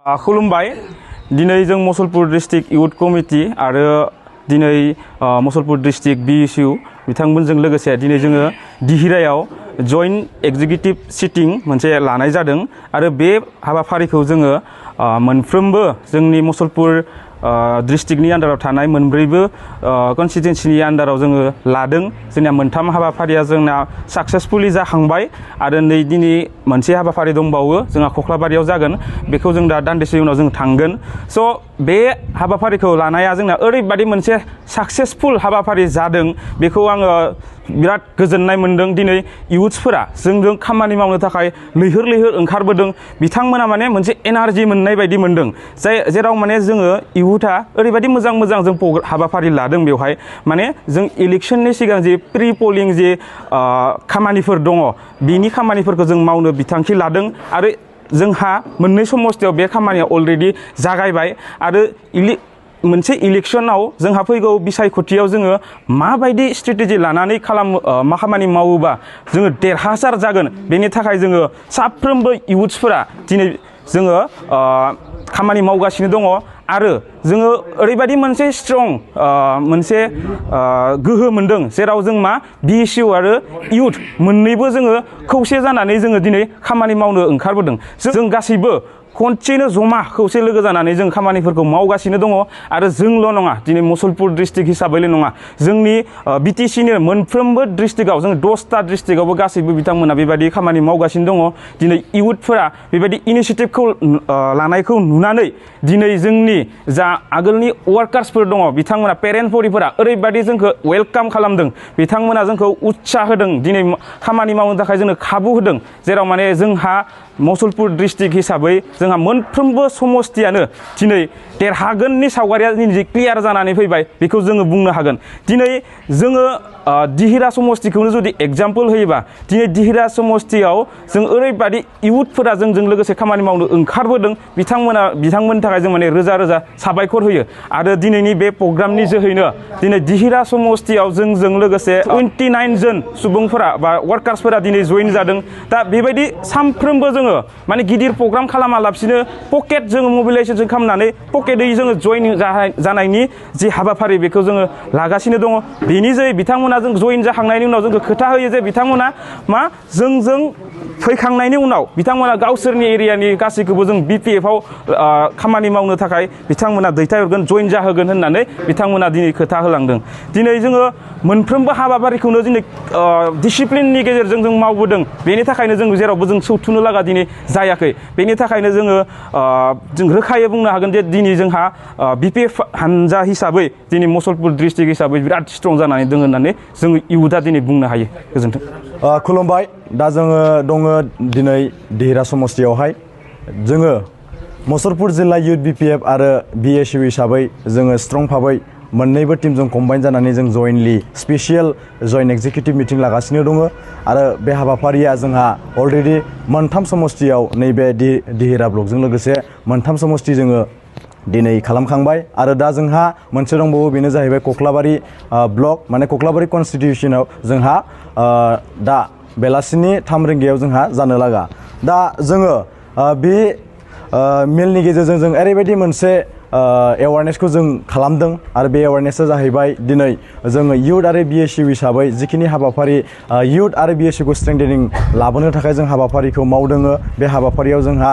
खुलुमबाय दिनै जों मुसलपुर डिस्ट्रिक्ट इउथ कमिटि आरो दिनै मुसलपुर डिस्ट्रिक्ट बिएसइउ बिथांमोनजों लोगोसे दिनै जोङो दिहिरायाव जइन्ट एग्जिकिउटिभ सिटिं मोनसे लानाय जादों आरो बे हाबाफारिखौ जोङो मोनफ्रोमबो जोंनि मुसलपुर डिस्ट्रिक्टनि आन्दाराव थानाय मोनब्रैबो कनस्टिटुएन्सिनि आन्दाराव जोङो लादों। जोंना मोनथाम हाबाफारिया जोंना साक्सेसफुलि जाखांबाय आरो नै दिनै मोनसे हाबाफारि दंबावो जोंहा कख्लाबारियाव जागोन। बेखौ जों दा दान्दिसे उनाव जों थांगोन। स' बे हाबाफारिखौ लानाया जोंना ओरैबायदि मोनसे साक्सेसफुल हाबाफारि जादों बेखौ आङो बिराद गोजोननाय मोन्दों। दिनै इयुथ्सफोरा जोंजों खामानि मावनो थाखाय लैहोर लैहोर ओंखारबोदों। बिथांमोना माने मोनसे एनार्जि मोननाय बायदि मोन्दों जेराव माने जोङो इयुथआ ओरैबायदि मोजां मोजां जों हाबाफारि लादों। बेवहाय माने जों इलेक्सननि सिगां जे प्रि पलिं जे खामानिफोर दङ बिनि खामानिफोरखौ जों मावनो बिथांखि लादों आरो जोंहा मोननै समस्थियाव बे खामानिया अलरेडि जागायबाय आरो मोनसे इलेक्सनाव जोंहा फैगौ बिसायख'थियाव जोङो माबायदि स्ट्रेटेजि लानानै मा खामानि मावोबा जोङो देरहासार जागोन बेनि थाखाय जोङो साफ्रोमबो इयुथ्सफोरा दिनै जोङो खामानि मावगासिनो दङ आरो जोङो ओरैबायदि मोनसे स्ट्रं मोनसे गोहो मोन्दों जेराव जों मा बिएसइउ आरो इयुथ मोननैबो जोङो खौसे जानानै जोङो दिनै खामानि मावनो ओंखारबोदों। जों गासैबो खनसेनो जमा खौसे लोगो जानानै जों खामानिफोरखौ मावगासिनो दङ आरो जोंल' नङा दिनै मुसलपुर डिस्ट्रिक्ट हिसाबैल' नङा जोंनि बिटिसिनि मोनफ्रोमबो डिस्ट्रिक्टआव जों 10टा डिस्ट्रिक्टआवबो गासैबो बिथांमोना बेबायदि खामानि मावगासिनो दङ। दिनै इयुथफोरा बेबायदि इनिसियेटिभखौ लानायखौ नुनानै दिनै जोंनि जा आगोलनि वार्कार्सफोर दङ बिथांमोना पेरेन्ट फरिफोरा ओरैबायदि जोंखौ वेलकाम खालामदों। बिथांमोना जोंखौ उत्साह होदों दिनै खामानि मावनो थाखाय जोंनो खाबु होदों जेराव माने जोंहा मुसलपुर डिस्ट्रिक्ट हिसाबै जोंहा मोनफ्रोमबो समस्थियानो दिनै देरहागोननि सावगारिया दिनै क्लियार जानानै फैबाय बेखौ जोङो बुंनो हागोन। दिनै जोङो दिहिरा समस्थिखौनो जुदि एग्जाम्पल होयोबा दिनै दिहिरा समस्थियाव जों ओरैबायदि इयुथफोरा जोंजों लोगोसे खामानि मावनो ओंखारबोदों। बिथांमोननि थाखाय जों माने रोजा रोजा साबायखर होयो आरो दिनैनि बे प्रग्रामनि जोहैनो दिनै दिहिरा समस्थियाव जोंजों लोगोसे 29 जन सुबुंफोरा बा वार्कार्सफोरा दिनै जइन जादों। दा बेबायदि सानफ्रोमबो जोङो माने गिदिर प्रग्राम खालामालासिनो पकेट जोङो मबिलाइजेसन खालामनानै पकेटै जोङो जइन जानायनि जि हाबाफारि बेखौ जोङो लागासिनो दङ। बेनि जोहै बिथांमोना जों जइन जाखांनायनि उनाव जोंखौ खोथा होयो जे बिथांमोना मा जोंजों फैखांनायनि उनाव बिथांमोना गावसोरनि एरियानि गासैखौबो जों बिपिएफआव खामानि मावनो थाखाय बिथांमोना दैथायहरगोन जइन जाहोगोन होननानै बिथांमोना दिनै खोथा होलांदों। दिनै जोङो मोनफ्रोमबो हाबाफारिखौनो दिनै डिसिप्लिननि गेजेरजों जों मावबोदों। बेनि थाखायनो जों जेरावबो जों सौथुनो लागा दिनै जायाखै। बेनि थाखायनो जोङो जों रोखायै बुंनो हागोन जे दिनै जोंहा बिपिएफ हानजा हिसाबै दिनै मुसलपुर डिस्ट्रिक्ट हिसाबै बिराद स्ट्रं जानानै दङ होननानै जोङो इयुथआ दिनै बुंनो हायो। गोजोन्थों। खुलुमबाय। दा जोङो दङ दिनै दिहिरा समस्थियावहाय जोङो मुसलपुर जिल्ला इयुथ बिपिएफ आरो बिएसइउ हिसाबै जोङो स्ट्रं भाबै मोननैबो टीमजों कम्बाइन जानानै जों जयेन्टलि स्पेसियेल जयेन्ट एग्जिकिउटिभ मिटिं लागासिनो दङ आरो बे हाबाफारिया जोंहा अलरेडि मोनथाम समस्थियाव नैबे दिहिरा ब्लकजों लोगोसे मोनथाम समस्थि जोङो दिनै खालामखांबाय आरो दा जोंहा मोनसे दंबावो बेनो जाहैबाय कख्लाबारि ब्लक माने कख्लाबारि कनस्टिटिउसनाव जोंहा दा बेलासिनि 3 रिंगायाव जोंहा जानो लागा। दा जोङो बे मेलनि गेजेरजों जों ओरैबायदि मोनसे एवारनेसखौ जों खालामदों आरो बे एवारनेसआ जाहैबाय दिनै जोङो इयुथ आरो बिएसइउ हिसाबै जिखिनि हाबाफारि इयुथ आरो बिएसइउखौ स्ट्रेंथेनिं लाबोनो थाखाय जों हाबाफारिखौ मावदों। बे हाबाफारियाव जोंहा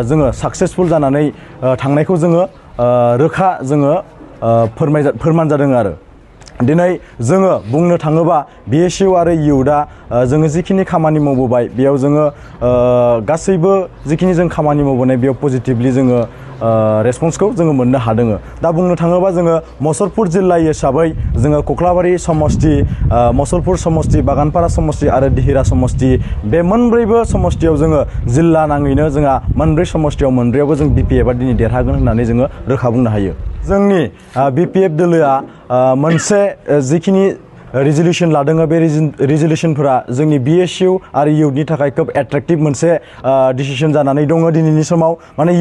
जोङो साक्सेसफुल जानानै थांनायखौ जोङो रोखा जोङो फोरमान जादों आरो दिनै जोङो बुंनो थाङोबा बिएसइउ आरो इयुथआ जोङो जिखिनि खामानि मावबोबाय बेयाव जोङो गासैबो जिखिनि जों खामानि मावबोनाय बेयाव पजिटिभलि जोङो रेसपन्सखौ जोङो मोननो हादों। दा बुंनो थाङोबा जोङो मुसलपुर जिल्ला हिसाबै जोङो कख्लाबारि समस्ति मुसलपुर समस्ति बागानपारा समस्ति आरो दिहिरा समस्ति बे मोनब्रैबो समस्तियाव जोङो जिल्ला नाङैनो जोंहा मोनब्रै समस्तियाव मोनब्रैयावबो जों बिपिएफआ दिनै देरहागोन होननानै जोङो रोखा बुंनो हायो। जोंनि बिपिएफ दोलोआ मोनसे जिखिनि रिजलिउसन लादों बे रिजलिउसनफोरा जोंनि BSU आरो इयुथनि थाखाय खोब एट्रेक्टिभ मोनसे डिसिसन जानानै दङ दिनैनि समाव माने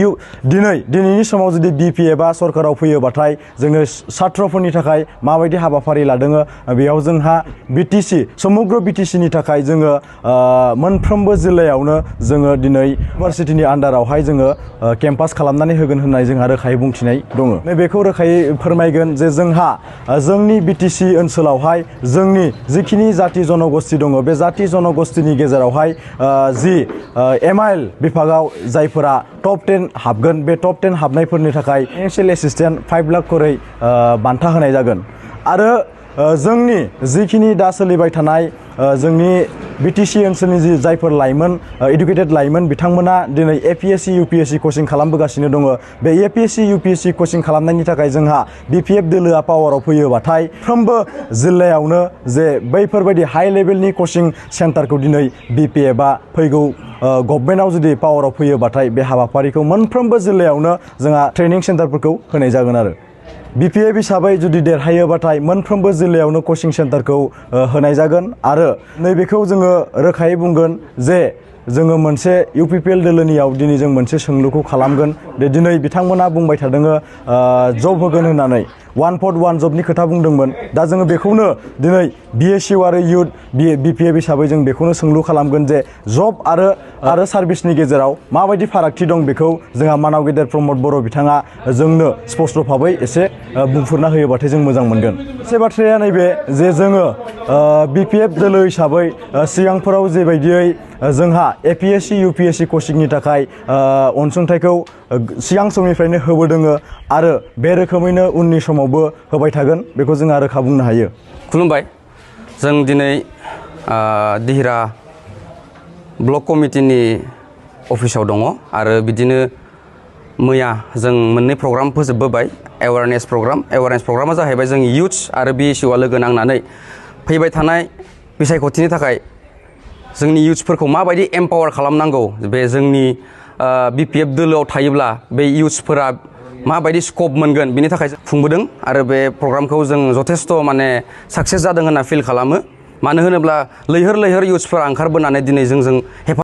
दिनैनि समाव जुदि BPFआ सरकाराव फैयोबाथाय जोङो सात्रफोरनि थाखाय माबायदि हाबाफारि लादों बेयाव जोंहा BTC समग्र BTCनि थाखाय जोङो मोनफ्रोमबो जिल्लायावनो जोङो दिनै इउनिभारसिटिनि आन्डारावहाय जोङो केम्पास खालामनानै होगोन होननाय जोंहा रोखायै बुंथिनाय दङ बेखौ रोखायै फोरमायगोन जे जोंहा जोंनि BTC ओनसोलावहाय जोंनि जिखिनि जाति जनगोष्ठी दङ बे जाति जनगोष्ठीनि गेजेरावहाय जि MIL बिभागाव जायफोरा टप 10 हाबगोन बे टप 10 हाबनायफोरनि थाखाय फाइनान्सियेल एसिस्टेन्ट 5 लाख करै बान्था होनाय जागोन आरो जोंनि जिखिनि दा सोलिबाय थानाय जोंनि BTC ओनसोलनि जि जायफोर लाइमोन इडुकेटेड लाइमोन बिथांमोना दिनै APSC UPSC कचिं खालामबोगासिनो दङ बे APSC UPSC कचिं खालामनायनि थाखाय जोंहा BPF दोलोआ पावाराव फैयोबाथाय फ्रोमबो जिल्लायावनो जे बैफोरबायदि हाई लेभेलनि कचिं सेन्टारखौ दिनै BPFआ फैगौ गभर्नमेन्टआव जुदि पावाराव फैयोबाथाय बे हाबाफारिखौ मोनफ्रोमबो जिल्लायावनो जोंहा ट्रेनिं सेन्टारफोरखौ होनाय जागोन आरो BPF हिसाबै जुदि देरहायोबाथाय मोनफ्रोमबो जिल्लायावनो कचिं सेन्टारखौ होनाय जागोन आरो नैबेखौ जोङो रोखायै बुंगोन जे जोङो मोनसे UPPL दोलोनियाव दिनै जों मोनसे सोंलुखौ खालामगोन दिनै बिथांमोना बुंबाय थादों जब होगोन होननानै 1/1 जबनि खोथा बुंदोंमोन दा जोङो बेखौनो दिनै BSU आरो इयुथ BPF हिसाबै जों बेखौनो सोंलु खालामगोन जे जब आरो सार्भिसनि गेजेराव माबायदि फारागथि दं बेखौ जोंहा मानाव गेदेर प्रमद बर' बिथाङा जोंनो स्पष्ट भाबै एसे बुंफोरना होयोबाथाय जों मोजां मोनगोन से बाथ्राया नैबे जे जोङो BPF दोलो हिसाबै सिगांफोराव जेबायदियै जोंहा APSC UPSC कचिंनि थाखाय अनसुंथाइखौ सिगां समनिफ्रायनो होबोदों आरो बे रोखोमैनो उननि समावबो होबाय थागोन बेखौ जोंहा रोखा बुंनो हायो खुलुमबाय जों दिनै दिहिरा ब्लक कमिटिनि अफिसाव दङ आरो बिदिनो मैया जों मोननै प्रग्राम फोजोबबोबाय एवारनेस प्रग्रामा जाहैबाय जों इयुथ्स आरो BSUआ लोगो नांनानै फैबाय थानाय बिसायख'थिनि थाखाय जोंनि इयुथ्सफोरखौ माबायदि एम्पावार खालामनांगौ बे जोंनि BPF दोलोआव थायोब्ला बे इयुथ्सफोरा माबायदि स्कप मोनगोन बिनि थाखाय खुंबोदों आरो बे प्रग्रामखौ जों जथेस्थ माने साक्सेस जादों होनना फिल खालामो मानो होनोब्ला लैहोर इयुथ्सफोरा ओंखारबोनानै दिनै जोंजों हेफाजाब